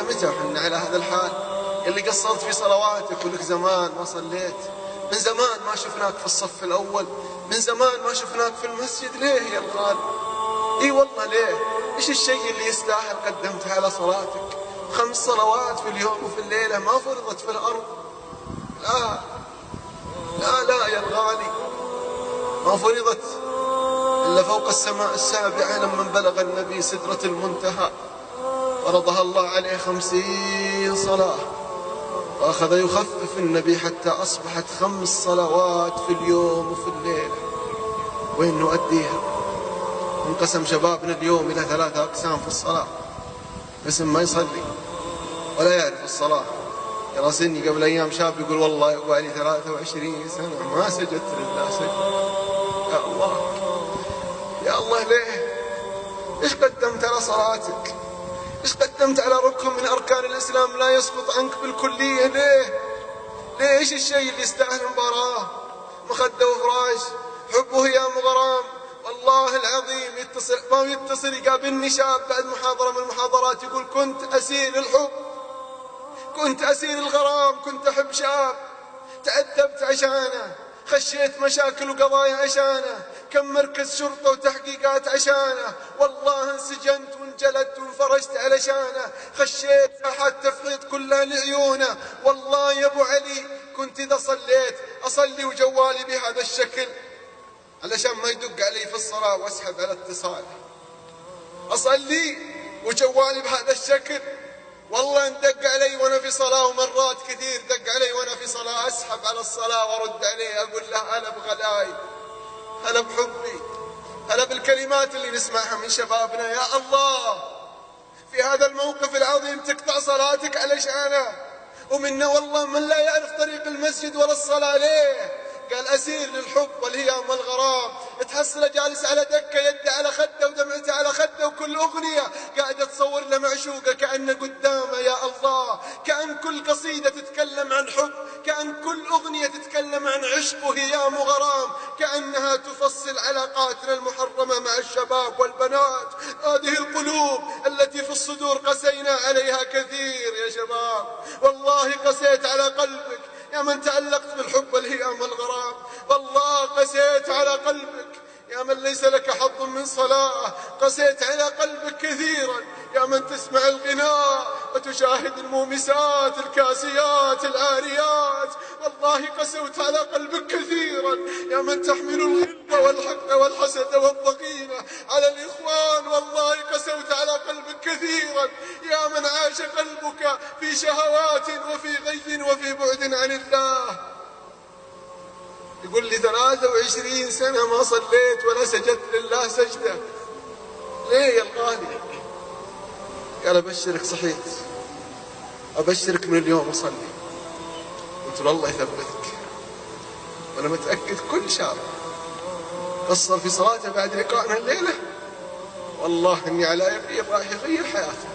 متى احنا على هذا الحال؟ اللي قصرت في صلواتك ولك زمان ما صليت، من زمان ما شفناك في الصف الأول، من زمان ما شفناك في المسجد. ليه يا الغالي؟ اي والله ليه؟ ايش الشيء اللي يستاهل قدمته على صلاتك؟ 5 صلوات في اليوم وفي الليلة ما فرضت في الأرض. لا لا لا يا الغالي، ما فرضت إلا فوق السماء السابعة لما بلغ النبي سدرة المنتهى فرضها الله عليه 50 صلاة، وأخذ يخفف النبي حتى أصبحت 5 صلوات في اليوم وفي الليلة. وين نؤديها؟ انقسم شبابنا اليوم إلى 3 أقسام في الصلاة: قسم ما يصلي ولا يعرف الصلاة. ترى سني قبل أيام شاب يقول والله يبغالي 23 سنة ما سجدت لله سجدة. يا الله يا الله، ليه؟ إيش قدمت على صلاتك؟ إيش قدمت على ركن من أركان الإسلام لا يسقط عنك بالكلية؟ ليه؟ ليه؟ إيش الشيء اللي يستاهل مباراة؟ مخدة وفراش، حبه يا مغرام. والله العظيم ما يتصل يقابلني شاب بعد محاضرة من المحاضرات يقول كنت أسير الحب، كنت أسير الغرام، كنت أحب شاب، تأدبت عشانه، خشيت مشاكل وقضايا عشانه، كم مركز شرطة وتحقيقات عشانه، والله انسجنت وانجلدت وانفرجت علشانه، خشيت ساحات تفحيط كلها لعيونه. والله يا أبو علي كنت إذا صليت أصلي وجوالي بهذا الشكل علشان ما يدق علي في الصلاة واسحب على اتصاله. أصلي وجوالي بهذا الشكل، والله ان دق علي وانا في صلاة، ومرات كثير دق علي وانا في صلاة اسحب على الصلاة وارد عليه اقول له هلا بغلاي، هلا بحبي، هلا بالكلمات اللي نسمعها من شبابنا. يا الله، في هذا الموقف العظيم تقطع صلاتك علشانه. ومنا والله من لا يعرف طريق المسجد ولا الصلاة. ليه؟ قال أسير للحب والهيام والغرام، تحصله جالس على دكة يده على خده ودمعته على خده، وكل أغنية قاعدة تصور له معشوقة كأنه قدامه. يا الله، كأن كل قصيدة تتكلم عن حب، كأن كل أغنية تتكلم عن عشق وهيام وغرام، كأنها تفصل علاقاتنا المحرمة مع الشباب والبنات. هذه القلوب التي في الصدور قسينا عليها كثير يا شباب، والله قسيت على قلبك يا من تعلقت بالحب والهيام والغرام، والله قسيت على قلبك يا من ليس لك حظ من صلاة، قسيت على قلبك كثيرا يا من تسمع الغناء وتشاهد المومسات الكاسيات العاريات، والله قسوت على قلبك كثيرا يا من تحمل الغل والحقد والحسد والضغينة على الإخوان، والله قسوت على قلبك كثيرا يا من عاش قلبك في شهوات وفي غي وفي بعد عن الله. يقول لي 23 سنة ما صليت ولا سجدت لله سجدة. ليه يا الغالي؟ قال أبشرك صحيت، أبشرك من اليوم أصلي. قلت له الله يثبتك، وأنا متأكد كل شاب قصر في صلاته بعد لقائنا الليلة والله إني على يقين راح يغير حياته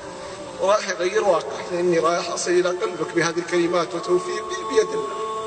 وراح يغير واقعه، لأني رايح أصل إلى قلبك بهذه الكلمات وتوفيقي بيد الله.